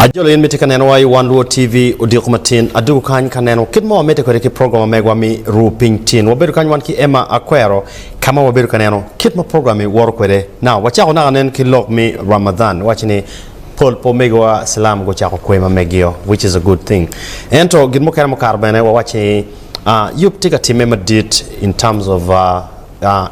Ajolo yen mete kaneno wa One TV udiok matin adu kany kaneno kit mo mete kore ki program megwa mi ruping tin wabedu kany wan ki Emma Akwero kama wabedu kaneno kit mo program mi wor kwede na wachako na kanen ki lok mi Ramadan wachini Paul po megwa salam go chako kwema megio which is a good thing ento gidmo kera mo karbene wa wachi yup tika time madit in terms of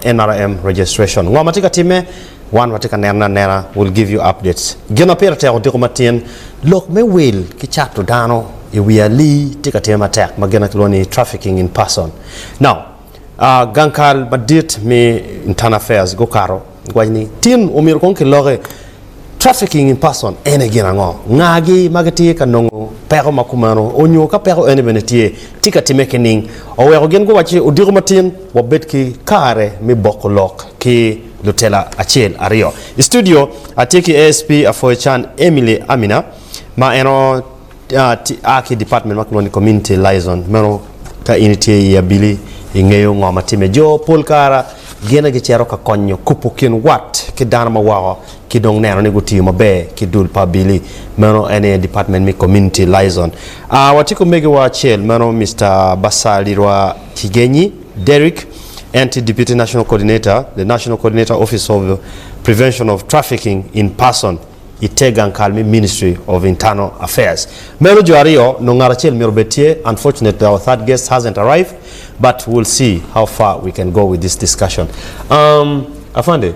NRM registration ngwa matika time one watika nera will give you updates gina pera te odiko matin lok me will ki chak to dano e Wii Alii tika tema tek magena kloni trafficking in person now gankal badit mi internal affairs go karo gwani tin umir kon ki loge trafficking in person ene gina ngo ngagi magati ka nongo pero makumano onyo ka pero ene benetie tika time kening o wego gen go wachi odiko matin wabet ki kare mi bokolok ki Lutela Achel Ario. Studio ateki ASP Afoychan Emily Amina ma eno aki department makloni community liaison meno ka inite ya bili ngeyo ngoma time jo polkara gena gi chero ka konyo kupukin wat ki dana ma wawo ki dong nero ne guti mo be ki dul pa bili meno ene department mi community liaison watiko mege wa Achel meno Mr. Basalirwa Kigenyi Derek Deputy National Coordinator, the National Coordinator Office of Prevention of Trafficking in Person, Itegan Kalmi Ministry of Internal Affairs. Mero Juario, Nongarachel Mirobetie, unfortunately our third guest hasn't arrived, but we'll see how far we can go with this discussion. Afande,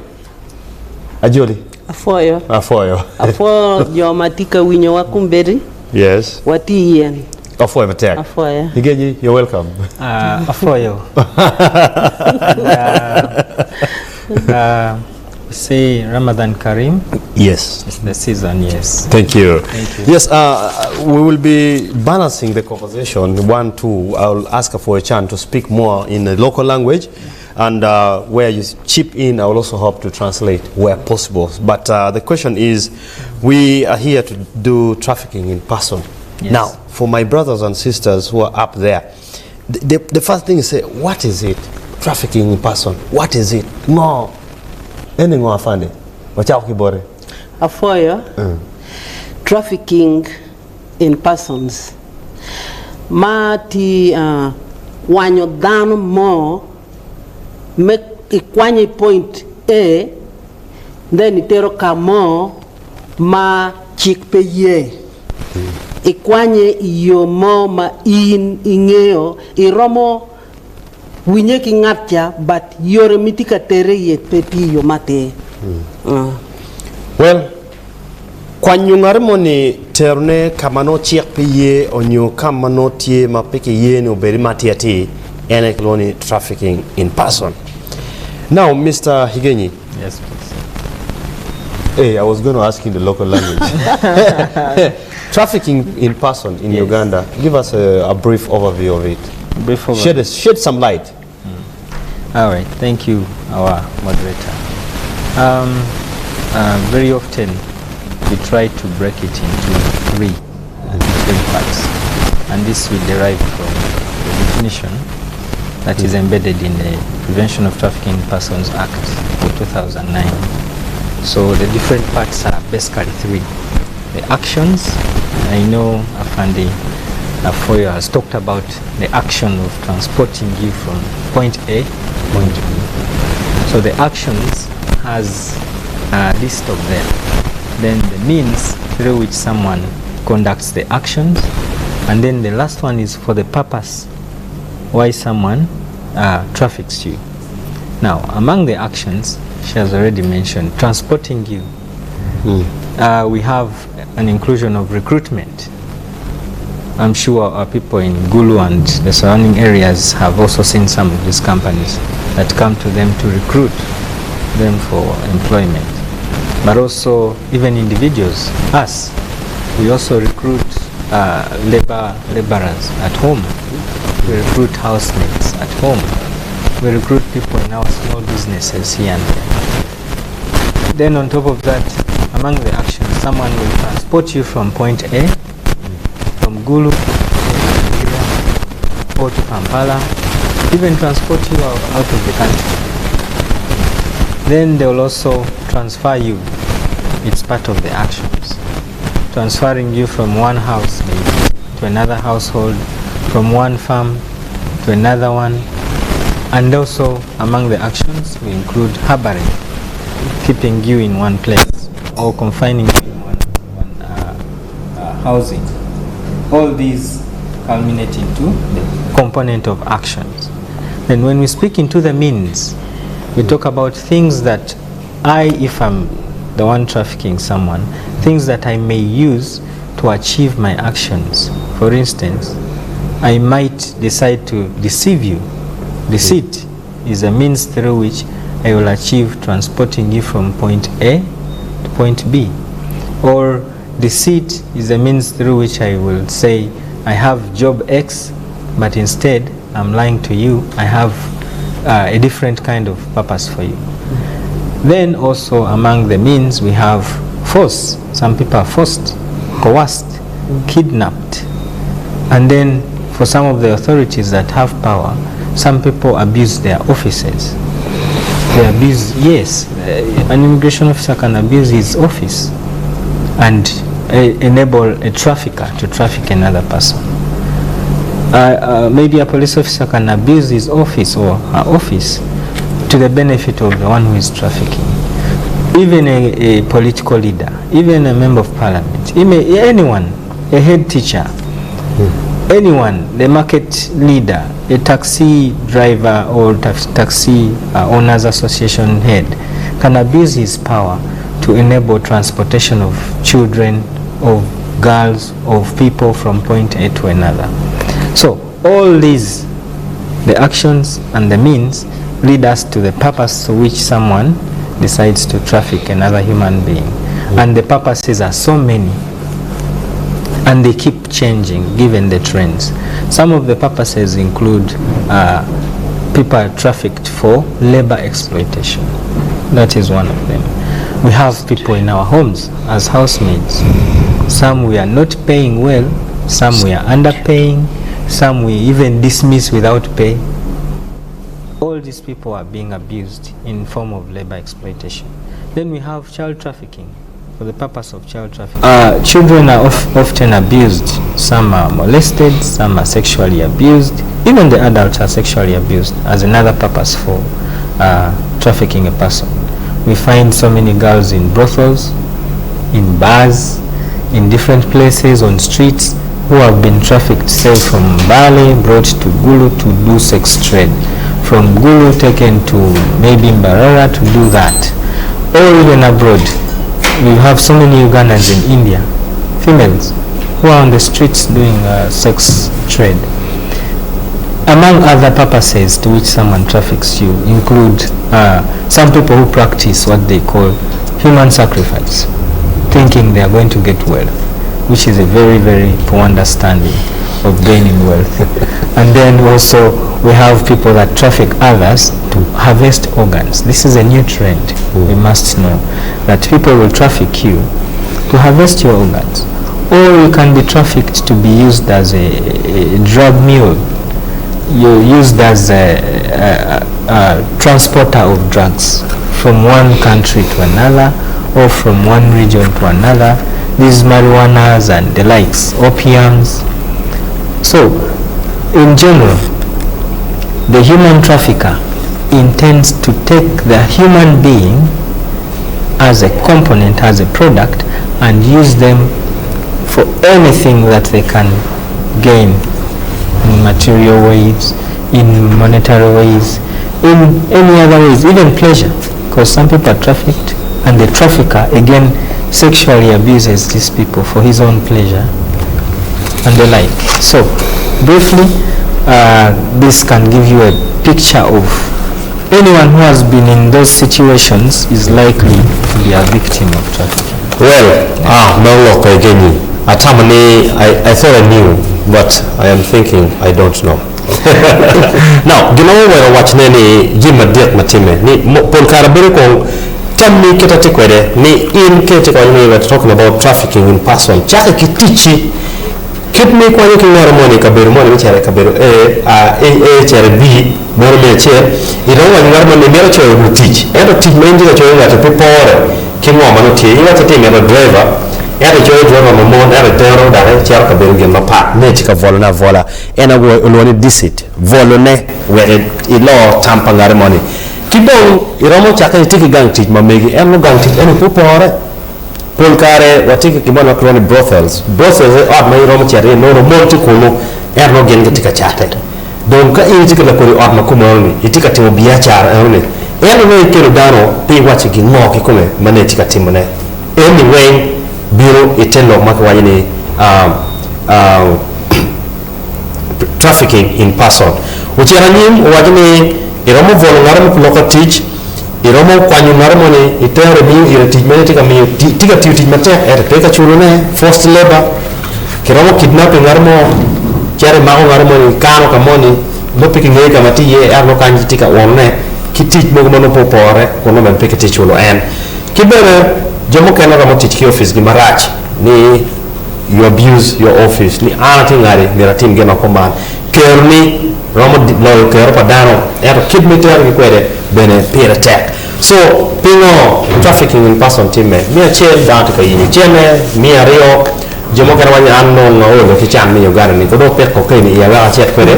Ajoli. Afoyo. Afo Jomatika Winyo Wakumberi. Yes. Wati yen. Afoyo Matek. Afoyo. Higeji, you're welcome. Afoyo. Say Ramadan Karim. Yes. It's the season, yes. Thank you. Thank you. Yes, we will be balancing the conversation. One, two, I'll ask her for a chance to speak more in the local language. And where you chip in, I will also help to translate where possible. But the question is, we are here to do trafficking in person. Yes. Now, for my brothers and sisters who are up there, the first thing is say, what is it? Trafficking in person. What is it? No. Anything more funny? Afoyo. Trafficking in persons. Mati wanyo dano mo make ikwanye point A, then itero kamo ma chikpe ye. Ikwanye iyo mo ma in ngeyo iromo winye ki ngatya but yore mitika tere ye pepi yo mate. Well, kwanyungare moni terne kamano chikpe ye onyo kamano tie mapeke ye no beri matiati ene kloni trafficking in person. Now, Mr. Higenyi. Yes, please. Hey, I was going to ask in the local language. Trafficking in person in Uganda. Give us a brief overview of it. Brief overview. Shed some light. All right. Thank you, our moderator. Very often, we try to break it into three parts. And this will derive from the definition that is embedded in the Prevention of Trafficking in Persons Act of 2009. So the different parts are basically three. The actions, I know Afandi Afoyo has talked about the action of transporting you from point A to point B. So the actions has a list of them. Then the means through which someone conducts the actions. And then the last one is for the purpose why someone traffics you. Now, among the actions, she has already mentioned transporting you. We have an inclusion of recruitment. I'm sure our people in Gulu and the surrounding areas have also seen some of these companies that come to them to recruit them for employment. But also even individuals, us, we also recruit laborers at home. We recruit housemates at home. We recruit people in our small businesses here and there. Then on top of that, among the actions, someone will transport you from point A, from Gulu, or to Kampala, even transport you out of the country. Then they will also transfer you. It's part of the actions. transferring you from one house maybe to another household, from one farm to another one. And also among the actions we include harboring, keeping you in one place or confining you in one housing. All these culminate into the component of actions. Then when we speak into the means, we talk about things that if I'm the one trafficking someone, things that I may use to achieve my actions. For instance, I might decide to deceive you. Deceit is a means through which I will achieve transporting you from point A to point B. Or deceit is a means through which I will say, I have job X, but instead I'm lying to you. I have a different kind of purpose for you. Then also among the means we have force. Some people are forced, coerced, kidnapped. And then for some of the authorities that have power, some people abuse their offices. They abuse, yes, an immigration officer can abuse his office and enable a trafficker to traffic another person. Maybe a police officer can abuse his office or her office to the benefit of the one who is trafficking. Even a political leader, even a member of parliament, anyone, a head teacher, anyone, the market leader, a taxi driver or taxi owners association head can abuse his power to enable transportation of children, of girls, of people from point A to another. So all these, the actions and the means, lead us to the purpose to which someone decides to traffic another human being. And the purposes are so many, and they keep changing given the trends. Some of the purposes include people are trafficked for labor exploitation. That is one of them. We have people in our homes as housemaids. Some we are not paying well, some we are underpaying, some we even dismiss without pay. All these people are being abused in form of labor exploitation. Then we have child trafficking, for the purpose of child trafficking. Children are often abused. Some are molested, some are sexually abused. Even the adults are sexually abused as another purpose for trafficking a person. We find so many girls in brothels, in bars, in different places, on streets, who have been trafficked, say from Bali, brought to Gulu to do sex trade. From Gulu taken to maybe Mbarara to do that. Or even abroad. We have so many Ugandans in India, females, who are on the streets doing sex trade. Among other purposes to which someone traffics you include some people who practice what they call human sacrifice, thinking they are going to get wealth, which is a very, very poor understanding of gaining wealth. And then also we have people that traffic others to harvest organs. This is a new trend. We must know that people will traffic you to harvest your organs, or you can be trafficked to be used as a drug mule. You're used as a transporter of drugs from one country to another or from one region to another. These marijuanas and the likes, opiums. So, in general, the human trafficker intends to take the human being as a component, as a product, and use them for anything that they can gain in material ways, in monetary ways, in any other ways, even pleasure, because some people are trafficked and the trafficker again sexually abuses these people for his own pleasure and the like. So briefly, this can give you a picture of anyone who has been in those situations is likely to be a victim of trafficking. Well, no look again. I thought I knew, but I am thinking I don't know. Now, you know where I watch any Jim Dick Matime, ni Polkarabiriko, Tammy Ketatekwede, ni in Ketekwa, we were talking about trafficking in person. Chaka Kitichi, keep me quiet in Moni Kabiru, Moni Kabiru, chair B, Moni chair, you know, when Norman America will teach. And teach mainly that you have to prepare Kimomanote, you have to take a driver. era joy dworo no mon era tero da cher ka ben gen mapa ne tika vola na vola ena wo loni disit volo ne were ilo tampa ngare moni kibon iromo chaka tiki gang tit mamegi en gang tit en popore pol kare watiki kibona kloni brothels od mai iromo chere no mon tikuno erno gen tika chate donc ka tika la kori od ma kumoni itika timo biya chara ene no Kelo Dano pe wachi gi ngoki kome mane tika timone anyway biro itelo makwani trafficking in person uchiranim wajini iromo volungar mo loka teach iromo kwanyu narmo ni itere bi ire teach mene tika mi tika teach mate er peka chulune forced labor kiromo kidnapping narmo chere mago narmo ni kano kamoni lo piki ngai kamati ye erno kanji tika wonne ki teach mo mo popore kono ben peka teach chulo en kibere jomo kana ramo teach ki office gi marach ni you abuse your office ni anati ngari mira team gena command kerni ramo lo kero padano er kidmeter gi kwede bene peer attack so pingo trafficking in person team me mi ache dante ka yini cheme mi ario jomo kana wanya anno ngolo ki chan mi yogara ni kodo pek ko keni ya ga chet kwede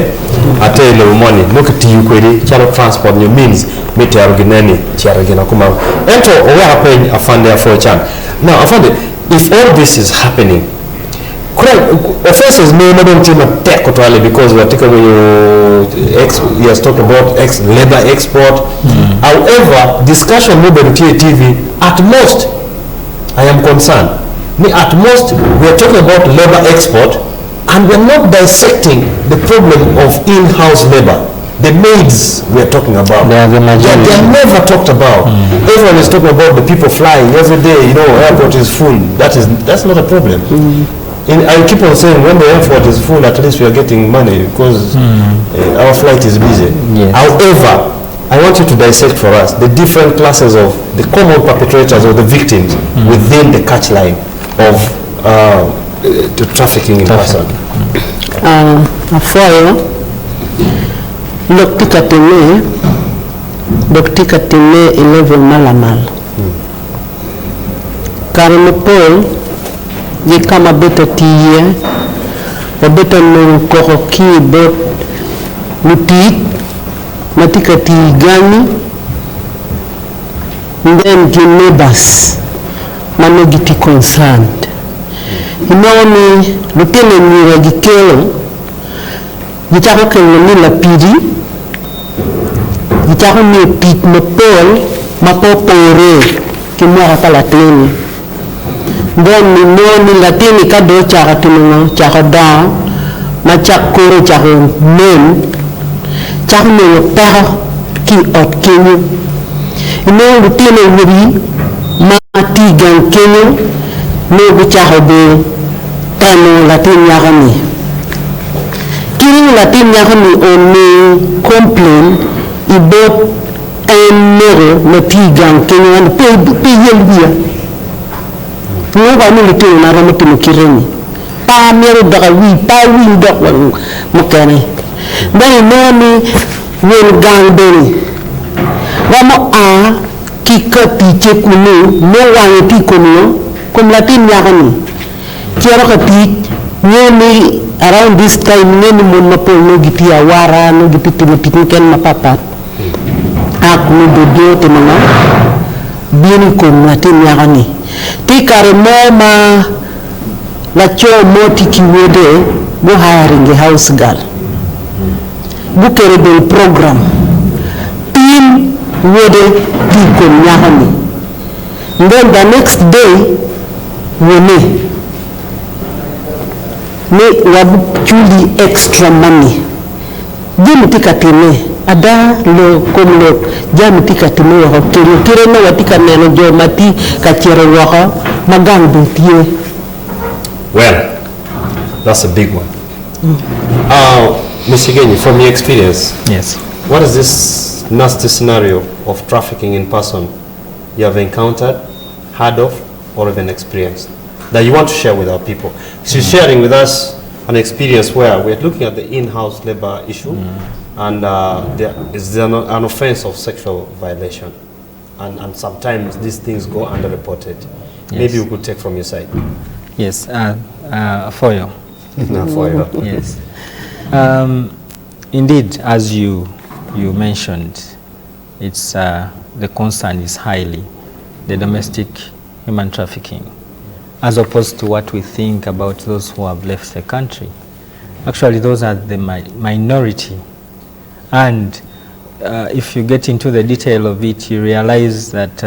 ate le money mo ki tiu kwede chalo transport ni means meter gi nani chara gena kuma ento o wa pen afande for chan now afande if all this is happening offenses may not be tech totally because we're taking you are talking about labor export. However, discussion maybe on TV at most I am concerned. At most we are talking about labor export and we're not dissecting the problem of in-house labor. The maids we are talking about. They are never talked about. Everyone is talking about the people flying every day. You know, airport is full. That's not a problem. I keep on saying when the airport is full, at least we are getting money because our flight is busy. Yes. However, I want you to dissect for us the different classes of the common perpetrators or the victims within the catch line of the trafficking in person. Doktika teme 11 malamal. Karamapol ye kama beta tiye wa beta no koroki bot mutit matika ti gani then the neighbors mano giti concerned inoni lutene mira gikelo gitako kelo ni lapidi gitako ni pit mapopore kimwa kala teni then ni Moni latini kado chaka tunungo chaka down ma chakore chaka men chaka no taha ki ot kenyu ino lutine wuri ma tigan kenyu no gu chaka be tano latini yakani kiri latini yakani on complain ibot en nero ma tigan kenyu and pe yelbia Nuba ni little na ramu kireni. Pa mero daga wi dog mukane. Then Moni will gang beni. Wamo a kikati chekunu no wangi tikono kum latin yakani. Kero kati Moni around this time neni mon mapol no giti awara no giti timipiken mapapat. Aku dodo temanga bini kum latin yakani. Tikare moma la cho moti kiwede go hiring a house girl. Bukere del program. Team wede tiko nyahani. Then the next day wone wabu chuli extra money. Jimi tika tine ada lo komlo jami tika tine wa kire no watika neno jo mati kachere wako magang betie. Well, that's a big one. Mr. Genyi, from your experience, yes, what is this nasty scenario of trafficking in person you have encountered, heard of, or even experienced that you want to share with our people? So you're sharing with us an experience where we're looking at the in-house labor issue, and there is an offense of sexual violation, and sometimes these things go underreported. Yes. Maybe we could take from your side. Yes, foil. Foil. Yes. Indeed, as you mentioned, it's the concern is highly the domestic human trafficking, as opposed to what we think about those who have left the country. Actually, those are the minority. And if you get into the detail of it, you realize that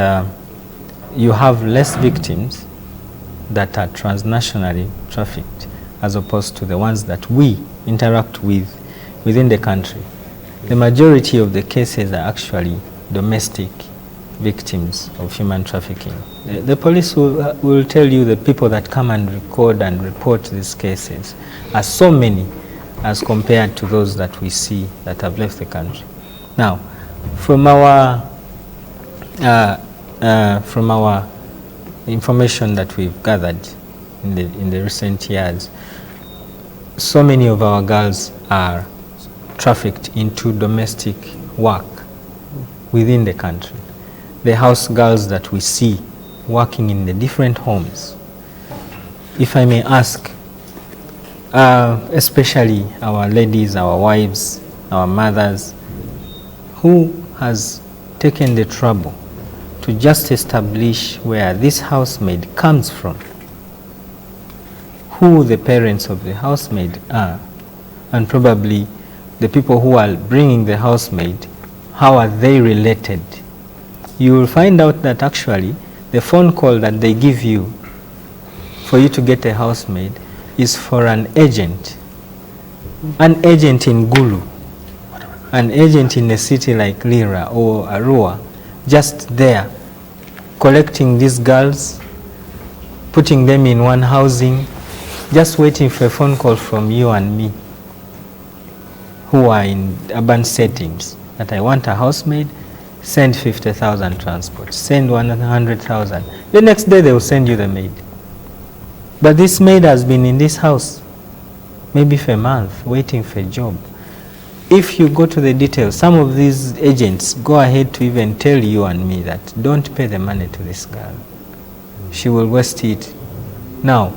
you have less victims that are transnationally trafficked as opposed to the ones that we interact with within the country. The majority of the cases are actually domestic victims of human trafficking. The police will tell you the people that come and record and report these cases are so many as compared to those that we see that have left the country. Now, from our information that we've gathered in the recent years, so many of our girls are trafficked into domestic work within the country. The house girls that we see working in the different homes. If I may ask, especially our ladies, our wives, our mothers, who has taken the trouble to just establish where this housemaid comes from, who the parents of the housemaid are, and probably the people who are bringing the housemaid, how are they related? You will find out that actually the phone call that they give you for you to get a housemaid is for an agent in Gulu, an agent in a city like Lira or Arua, just there collecting these girls, putting them in one housing, just waiting for a phone call from you and me who are in urban settings that I want a housemaid. Send 50,000 transport, send 100,000. The next day they will send you the maid. But this maid has been in this house maybe for a month waiting for a job. If you go to the details, some of these agents go ahead to even tell you and me that don't pay the money to this girl. She will waste it. Now,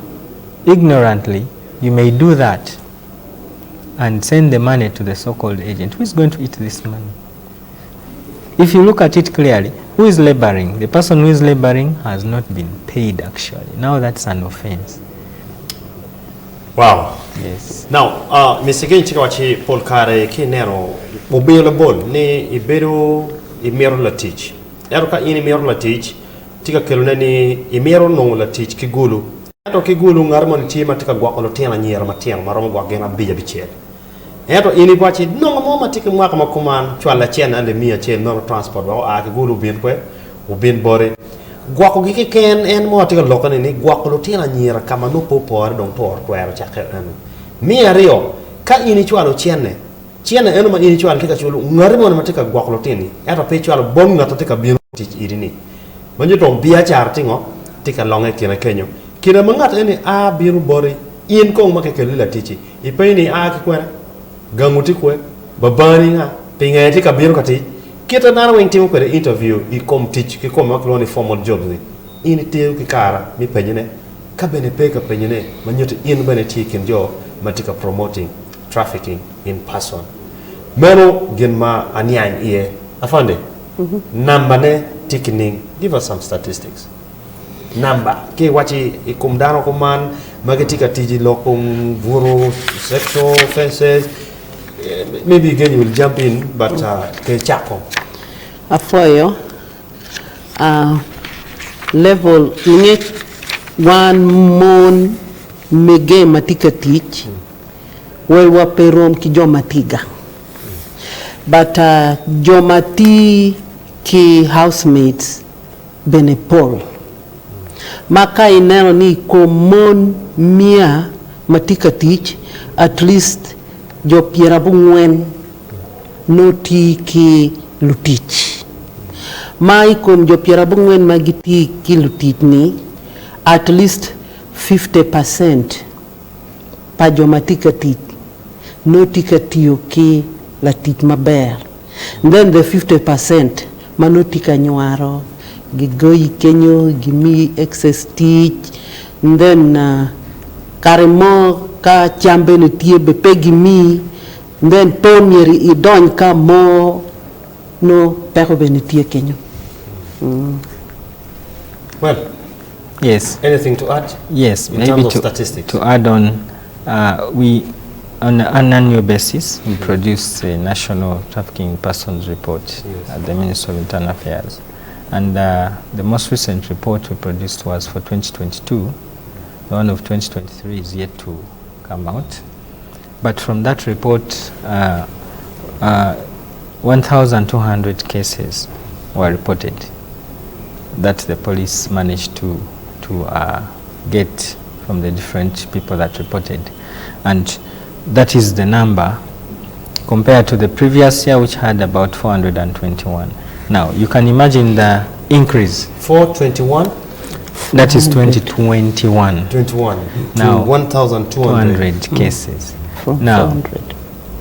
ignorantly, you may do that and send the money to the so-called agent. Who is going to eat this money? If you look at it clearly, who is laboring? The person who is laboring has not been paid actually. Now that's an offense. Wow. Yes. Now, Mr. Genchi wachi polkare ki nero mobile bol ni ibero imero la teach. Eroka ini imero la teach tika kelune ni imero no la teach ki gulu. Eto ki gulu ngarmon tima tika gwakolo tena nyera matiang maromo gwagena bija bichel. Eto ini bachi no moma tika mwaka makuman chwala chen ande mia chen no transport wa a ki gulu bin kwe u bin bore gwako gi ken en mo tika lokane ni gwakolo tena nyera kama no popor dong tor kwero chake anu. Mia rio ka ini chwalo chene eno ma ini chwalo tika chulu ngarimo na tika gwakolo teni eto pe chwalo bom na tika bin tich irini manjo tong bia char tingo tika longe kina kenyo kina mangat eni a biru bore in kong makeke lila tichi ipe ni a ki kwere gamuti kwe babani nga pinga tika biru kati kita nana weng timu kwere interview i kom teach ki kom makloni formal jobs ni ini teo ki kara mi penyene ka bene peka penyene manyoto in bene tikin jo matika promoting trafficking in person meno genma anyang iye afande number ne tikining give us some statistics number ke wachi ikumdano kuman magetika tiji lokum vuru sexual offenses maybe again you will jump in but ke chako afoyo level nge one mon mege matika teach welwa perom ki jomatiga but jomati ki housemates benepol maka inero ni komon mia matika teach at least jo pierabungwen noti ki lutich mai kom jo pierabungwen magiti ki lutich ni at least 50% pa jo matika teach noti ka tiyo ki latich maber then the 50% manoti ka nyuaro gigoyi kenyo gimi excess teach and then karemo ka chambe ni tie be pegi mi, and then ponieri I don ka mo no pero be ni tie kenyo. Well, Yes. anything to add? Yes, in maybe terms of statistics. to add on, we on an annual basis we produce a national trafficking persons report at the Ministry of Internal Affairs, and the most recent report we produced was for 2022. The one of 2023 is yet to come out, but from that report, 1,200 cases were reported that the police managed to get from the different people that reported, and that is the number compared to the previous year, which had about 421. Now you can imagine the increase. 421. That is 2021. 21. Now 1,200 cases. From Now 400.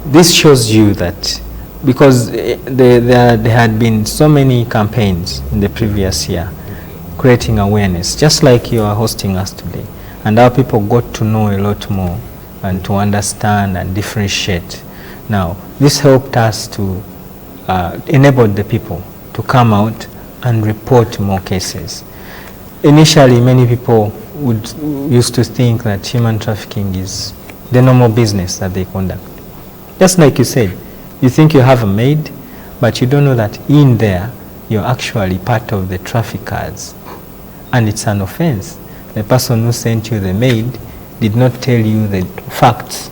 this shows you that because there had been so many campaigns in the previous year creating awareness, just like you are hosting us today, and our people got to know a lot more and to understand and differentiate. Now this helped us to enable the people to come out and report more cases. Initially, many people used to think that human trafficking is the normal business that they conduct. Just like you said, you think you have a maid, but you don't know that in there you're actually part of the traffickers, and it's an offense. The person who sent you the maid did not tell you the facts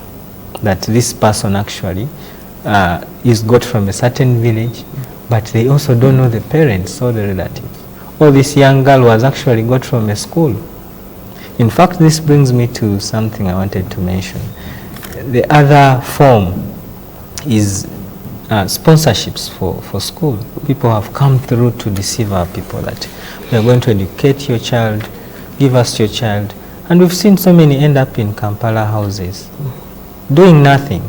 that this person actually is got from a certain village, but they also don't know the parents or the relatives. Or this young girl was actually got from a school. In fact, this brings me to something I wanted to mention. The other form is sponsorships for school. People have come through to deceive our people that we are going to educate your child, give us your child, and we've seen so many end up in Kampala houses doing nothing.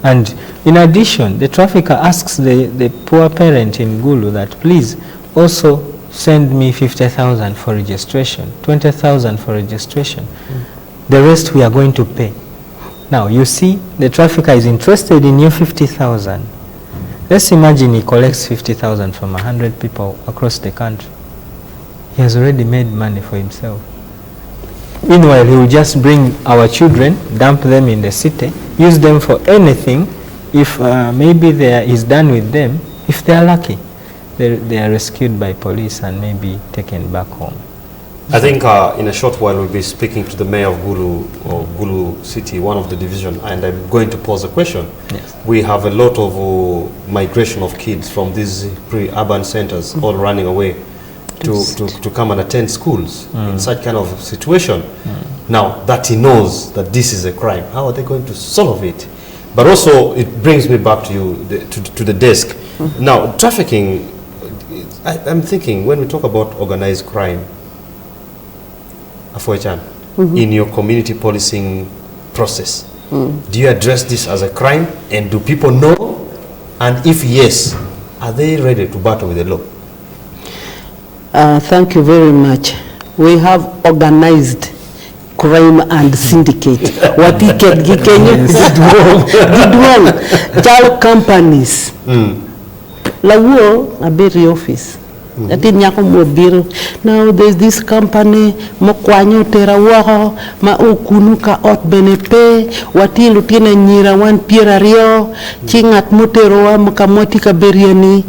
And in addition, the trafficker asks the poor parent in Gulu that please also send me 50,000 for registration, 20,000 for registration. The rest we are going to pay. Now you see, the trafficker is interested in your 50,000. Let's imagine he collects 50,000 from 100 people across the country. He has already made money for himself. Meanwhile, he will just bring our children, dump them in the city, use them for anything. If maybe he's done with them, if they are lucky, they are rescued by police and maybe taken back home. I think in a short while we'll be speaking to the mayor of Gulu, or Gulu City, one of the division, and I'm going to pose a question. Yes. We have a lot of migration of kids from these pre-urban centers all running away to come and attend schools in such kind of situation. Now that he knows that this is a crime, how are they going to solve it? But also it brings me back to you, to the desk. Now trafficking, I'm thinking when we talk about organized crime, Afoychan, in your community policing process, do you address this as a crime, and do people know? And if yes, are they ready to battle with the law? Thank you very much. We have organized crime and syndicate. What he can dwong child companies. Lawo a berry office. That in Yakomobir. Now there's this company, Mokwanyo Terawaho, Ma Okunuka Ot Benepe, Wati Lutina Nira, one Pierario, Chingat Moteroa, Mokamotika Beriani,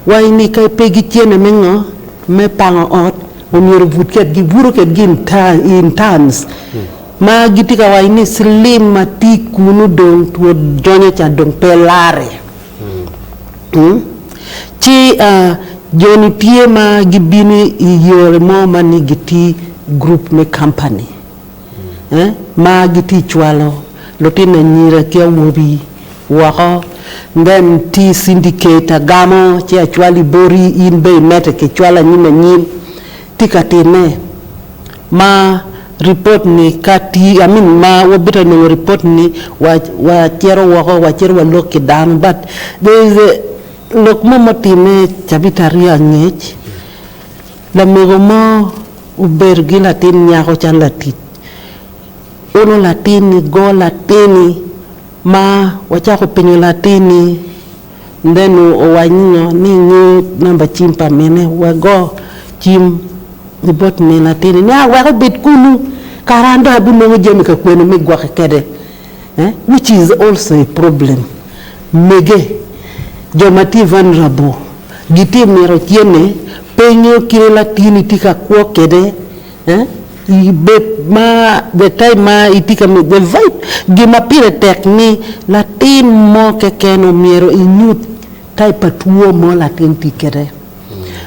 Wainika Pegitiene Mengo, Mepanga Ot, Umir Vutket, Giburuket in tons. Ma Gitika Waini Slim Mati Kunudon to Jonacha Don Pelare. Chi Joni Piema Gibini yore mo mani giti group me company. Ma giti chwalo lotina nyira kia wobi wako then ti syndicate gamo chia chwali bori in bay meta ke chwala nyime nyim tikatine ma report ni kati ma wabita no report ni wa chero wako wa chero wa loki down, but there is a look mo matime chabitaria ngech la megomo uber gi latin nyako chan latit uno latini go latini ma wachako pinyo latini ndenu owanyinyo ni nyu namba chimpa mene wago chim ni bot ni latini nya wako bit kunu karando abu no jemi ka kweno mi gwa kede which is also a problem mege jomati vulnerable giti mero tiene penyo kire latini tika kwa kede ma the time ma itika me the vibe gima pire tekni latin mo kekeno miero inyut type tuo mo latin tikere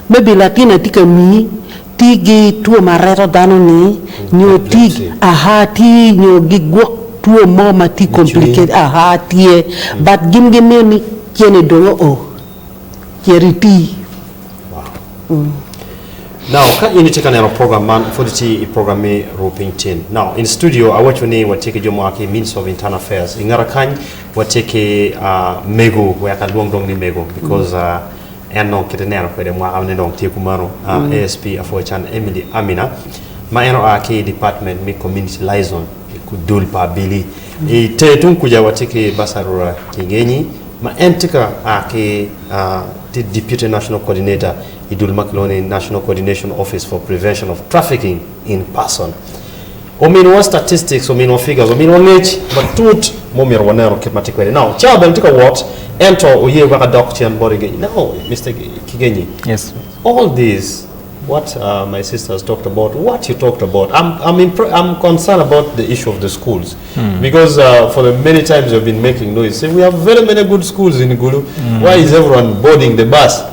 maybe latin atika mi tigi tuo marero dano ni nyo tig ti nyo gigwo tuo mo mati complicated tie but gimgeme ni kiene dongo o kieriti. Now, can you take a program man for the program roping tin. Now, in studio, I want you to take a means of internal affairs. In Arakan, we take a mego where I can dwong ni mego because no kitenero for the Mohammed Dong Tikumaro, ASP Afochan Emily Amina. My NRK department me community liaison could do pa Billy. E tetum kuja wateke basarura kingenyi. Ma entika ake the Deputy National Coordinator Idul Makloni National Coordination Office for Prevention of Trafficking in Person. O mean one statistics, o mean one figures, o mean one age, but tut momir wanero kipmatikwele. Now, child tika what? Enter oye waka doctor and body again. Now, Mr. Kigenyi. Yes. All these, what my sisters talked about, what you talked about, I'm concerned about the issue of the schools because for the many times you've been making noise, say we have very many good schools in Gulu. Why is everyone boarding the bus?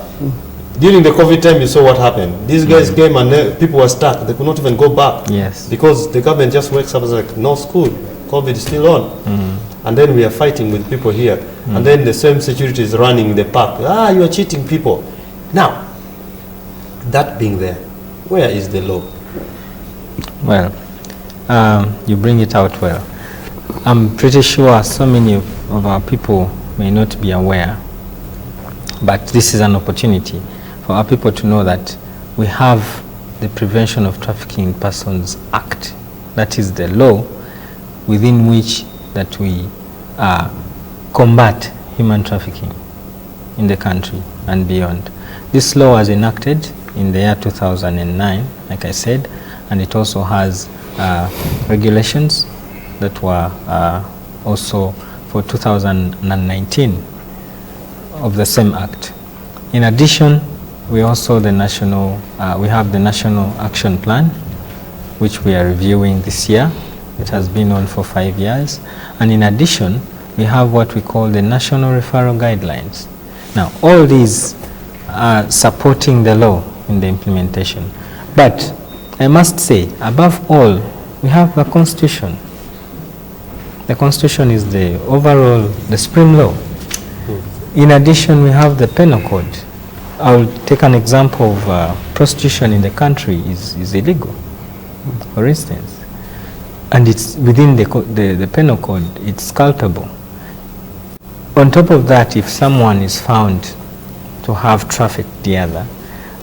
During the COVID time, you saw what happened. These guys came and people were stuck. They could not even go back. Yes. Because the government just wakes up and says, like, no school, COVID is still on. And then we are fighting with people here. And then the same security is running the park. You are cheating people. Now, that being there, where is the law? Well, you bring it out well. I'm pretty sure so many of our people may not be aware, but this is an opportunity for our people to know that we have the Prevention of Trafficking in Persons Act. That is the law within which that we combat human trafficking in the country and beyond. This law was enacted in the year 2009, like I said, and it also has regulations that were also for 2019 of the same act. In addition, we also we have the National Action Plan, which we are reviewing this year. It has been on for 5 years. And in addition, we have what we call the National Referral Guidelines. Now, all these are supporting the law in the implementation. But I must say, above all, we have the Constitution. The Constitution is the overall, the supreme law. In addition, we have the Penal Code. I'll take an example of prostitution in the country is illegal, for instance. And it's within the Penal Code, it's culpable. On top of that, if someone is found to have trafficked the other,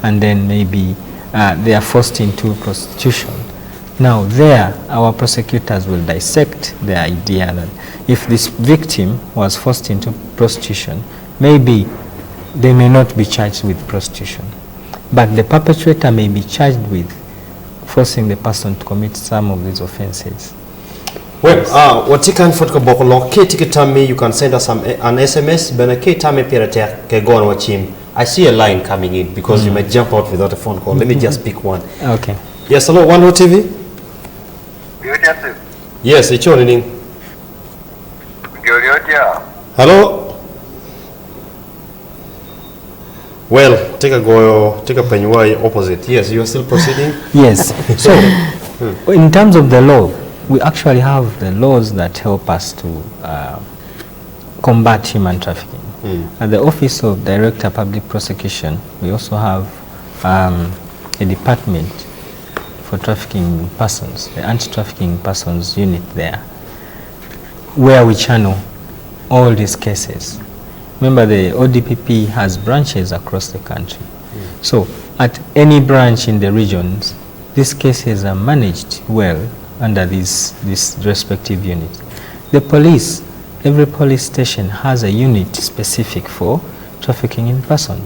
and then maybe they are forced into prostitution, now there our prosecutors will dissect the idea that if this victim was forced into prostitution, maybe they may not be charged with prostitution, but the perpetrator may be charged with forcing the person to commit some of these offenses. Well, what you can for Bokolo, Kitami, you can send us an SMS, but a Kitami Pirate can go and watch him. I see a line coming in because you might jump out without a phone call. Let me just pick one. Okay. Yes, hello, One TV? Yes, it's your name. Hello? Well, take a penyway opposite. Yes, you are still proceeding? Yes. So, in terms of the law, we actually have the laws that help us to combat human trafficking. At the Office of Director Public Prosecution, we also have a department for trafficking persons, the anti-trafficking persons unit there, where we channel all these cases. Remember, the ODPP has branches across the country. So at any branch in the regions, these cases are managed well under this respective unit. The police, every police station has a unit specific for trafficking in person.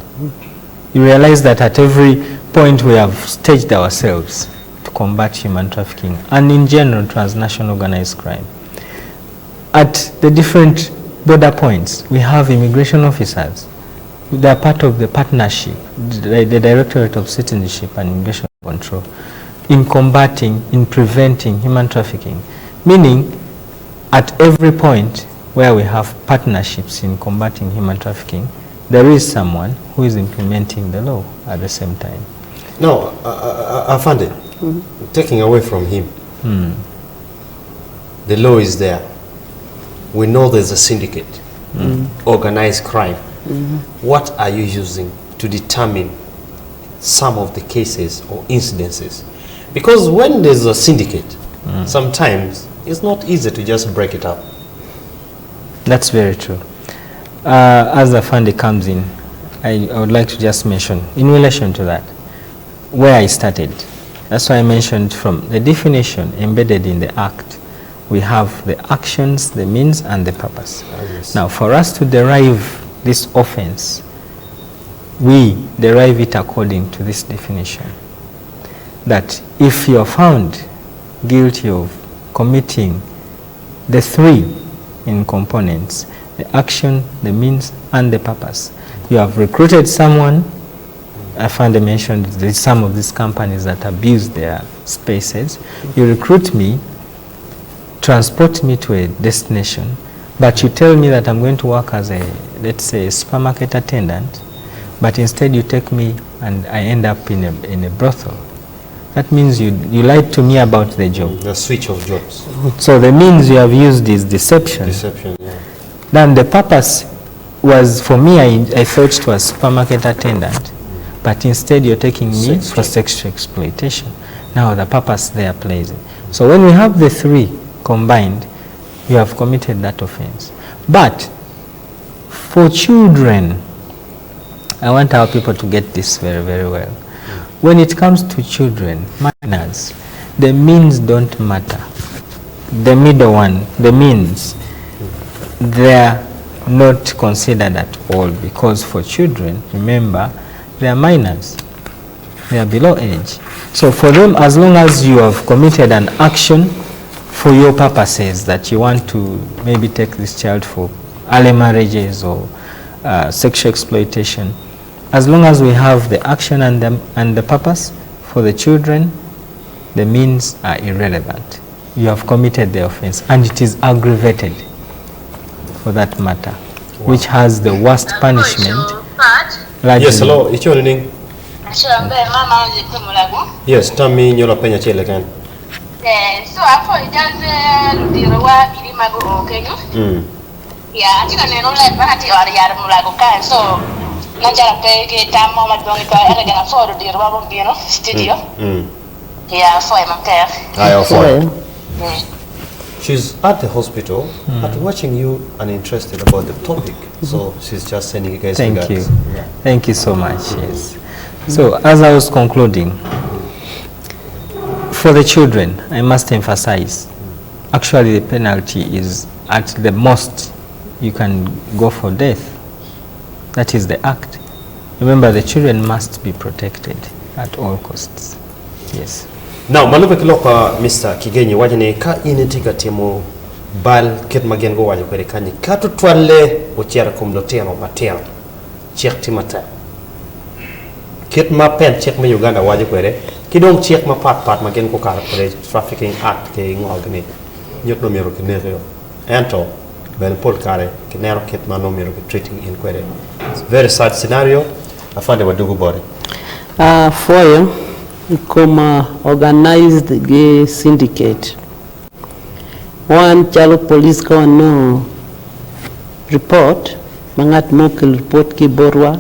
You realize that at every point we have staged ourselves to combat human trafficking and in general transnational organized crime. At the different border points, we have immigration officers. They are part of the partnership, the Directorate of Citizenship and Immigration Control, in combating, in preventing human trafficking. Meaning, at every point where we have partnerships in combating human trafficking, there is someone who is implementing the law at the same time. No, I found it. Taking away from him, the law is there. We know there's a syndicate, organized crime. What are you using to determine some of the cases or incidences? Because when there's a syndicate, sometimes it's not easy to just break it up. That's very true. As the fund comes in, I would like to just mention, in relation to that, where I started. That's why I mentioned from the definition embedded in the Act, we have the actions, the means, and the purpose. Yes. Now, for us to derive this offense, we derive it according to this definition. That if you are found guilty of committing the three in components, the action, the means, and the purpose. You have recruited someone. I found I mentioned some of these companies that abuse their spaces. You recruit me, transport me to a destination, but you tell me that I'm going to work as a, let's say, a supermarket attendant, but instead you take me and I end up in a brothel. That means you lied to me about the job. The switch of jobs. So the means you have used is deception. Deception, yeah. Then the purpose was, for me, I thought it was supermarket attendant, but instead you're taking me for sexual exploitation. Now the purpose there plays in. So when we have the three combined, you have committed that offense. But for children, I want our people to get this very, very well. When it comes to children, minors, the means don't matter. The middle one, the means, they're not considered at all, because for children, remember, they are minors. They are below age. So for them, as long as you have committed an action for your purposes, that you want to maybe take this child for early marriages or sexual exploitation, as long as we have the action and the purpose, for the children, the means are irrelevant. You have committed the offense, and it is aggravated for that matter, which has the worst punishment. Yes, hello, it's your name? Yes, tell me your opinion, again. So I apologize to the work in Mago. Yeah, I think I know like Bahati or Yarmulago, so Najara Pay, Tamo, Madonna, I can afford the Robin studio. Yeah, for my care. I offer. She's at the hospital, but watching you and interested about the topic. So she's just sending you guys. Thank you. Yeah. Thank you so much. Yes. So as I was concluding, for the children, I must emphasize, actually the penalty is at the most, you can go for death. That is the act. Remember, the children must be protected at all costs. Yes. Now, manupe kiloka Mr. Kigenyi wajane ka inetika temo bal ket magen go wajo kwere kanyi ka to twale o tiara kumdo teno mateno chek timata ket ma pen chek ma Uganda wajo kwere kidong chek ma pat magen ko kara kwere trafficking act ke ngogni nyot no mero ke nereo ento ben pol kare ke nero ket ma no mero ke treating in kwere. It's a very sad scenario. Afande wadugu bore for you Ikoma organized gay syndicate. One Chalo police ko no report, mangat mo ki report ki borwa,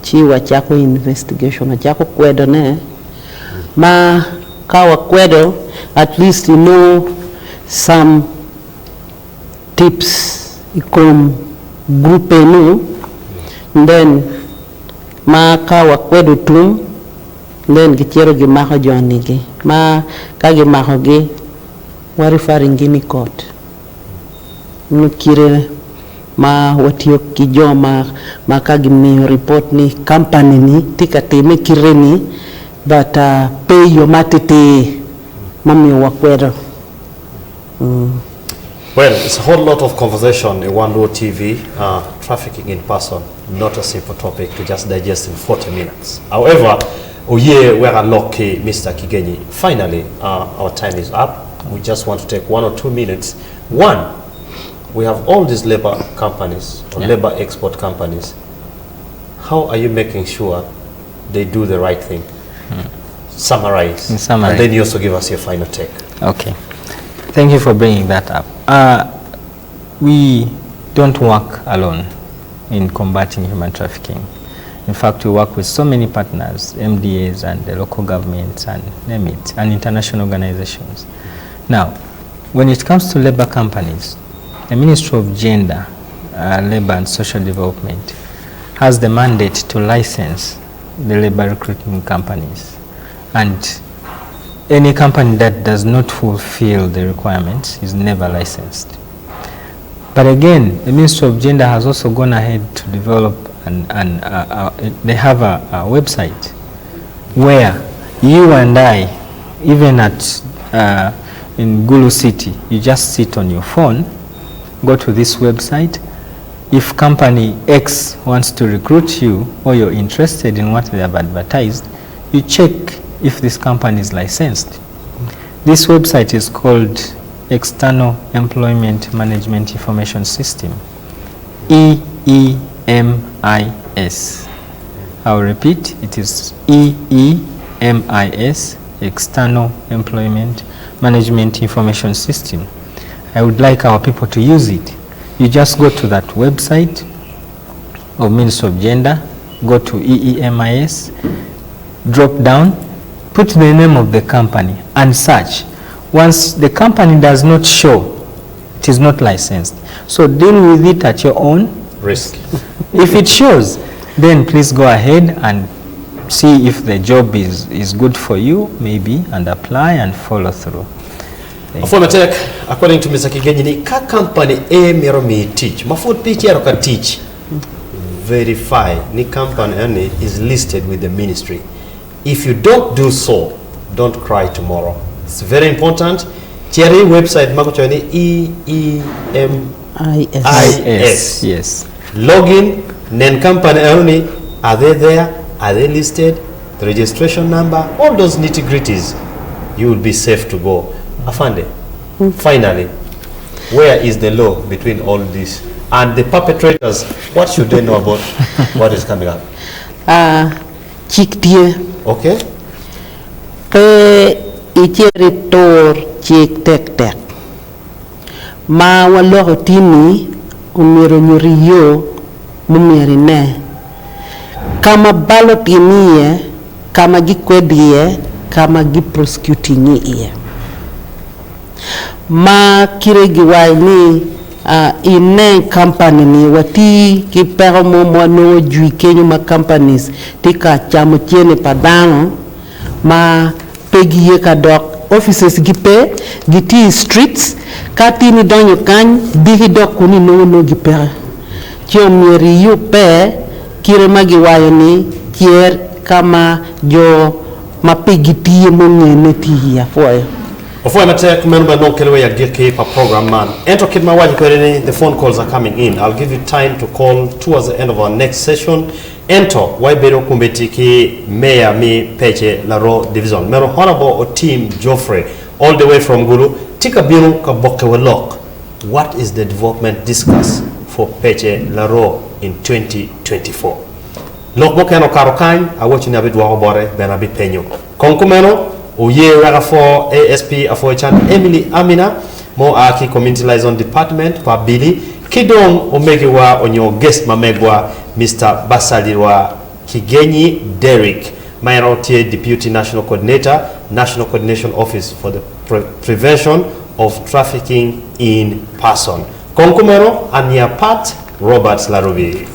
chi wachako investigation, wachako kwedo ne, ma kawa kwedo, at least you know some tips, ikom group enu, then ma kawa kwedo tum, then Kitwero gimako jonigi ma ka gimako gi wari faringi ni court nukire ma watiyo ki joma ma ka gimiyo report ni company ni tika teme kireni but pay your matete mami wakwero. Well, it's a whole lot of conversation in One World TV, trafficking in person, not a simple topic to just digest in 40 minutes. However, we are lucky, Mr. Kigenyi. Finally, our time is up. We just want to take 1 or 2 minutes. One, we have all these labor companies, or labor export companies. How are you making sure they do the right thing? Summarize. And then you also give us your final take. Okay. Thank you for bringing that up. We don't work alone in combating human trafficking. In fact, we work with so many partners, MDAs and the local governments and name it, and international organizations. Now, when it comes to labor companies, the Ministry of Gender, Labor and Social Development has the mandate to license the labor recruitment companies. And any company that does not fulfill the requirements is never licensed. But again, the Ministry of Gender has also gone ahead to develop they have a website where you and I, even at in Gulu City, you just sit on your phone, go to this website. If company X wants to recruit you or you're interested in what they have advertised, you check if this company is licensed. This website is called External Employment Management Information System, EEMIS. I'll repeat, it is EEMIS, External Employment Management Information System. I would like our people to use it. You just go to that website of Ministry of Gender, go to EEMIS, drop down, put the name of the company and search. Once the company does not show, it is not licensed. So deal with it at your own risk. If it shows, then please go ahead and see if the job is good for you, maybe, and apply and follow through. Affirmative, according to Mr. Kigenyi, ni ka company mero mi teach, mafut pichero ka teach, verify ni company is listed with the ministry. If you don't do so, don't cry tomorrow. It's very important. Cherry website makuchoni EEMIS. Yes. Login, then company only, are they there? Are they listed? The registration number, all those nitty-gritties, you will be safe to go. Afande, finally, where is the law between all this? And the perpetrators, what should they know about what is coming up? Chiktie. Okay. Ichere tor chik tek tek. Ma walo tini umiro nyuriyo mumiri ne. Kama balo tiniye, kama gikwediye, kama giprosecutingi iye. Ma kire giwaini ine company ni wati ki pero mo no jui kenyu ma companies tika chamu tiene padano ma pegi ye ka dok offices gipe giti streets kati ni donyo kan bihi dok kuni no gipere chio mieri yu pe kire magi wayoni kier kama jo mapegiti mo ngene ti ya foye. Before I take member no kelwe ya GK per program man. Ento kidma waji kwenye the phone calls are coming in. I'll give you time to call towards the end of our next session. Ento waibero kumbetiki Mayor mi Peche Laro Division. Mero honorable o team Joffrey all the way from Gulu. Tika biru kaboke welok. What is the development discussed for Peche Laro in 2024? Lokboke no karokany awochi nabit wabore benabit penyo. Konkumeno Uye wera for ASP Afoichan Emily Amina mo aki community liaison department pa Billy Kidong omegewa onyo guest mamegwa Mr. Basalirwa Kigenyi Derek Minority Deputy National Coordinator National Coordination Office for the Prevention of Trafficking in Person. Konkumero Ania Pat Robert AnLarubi.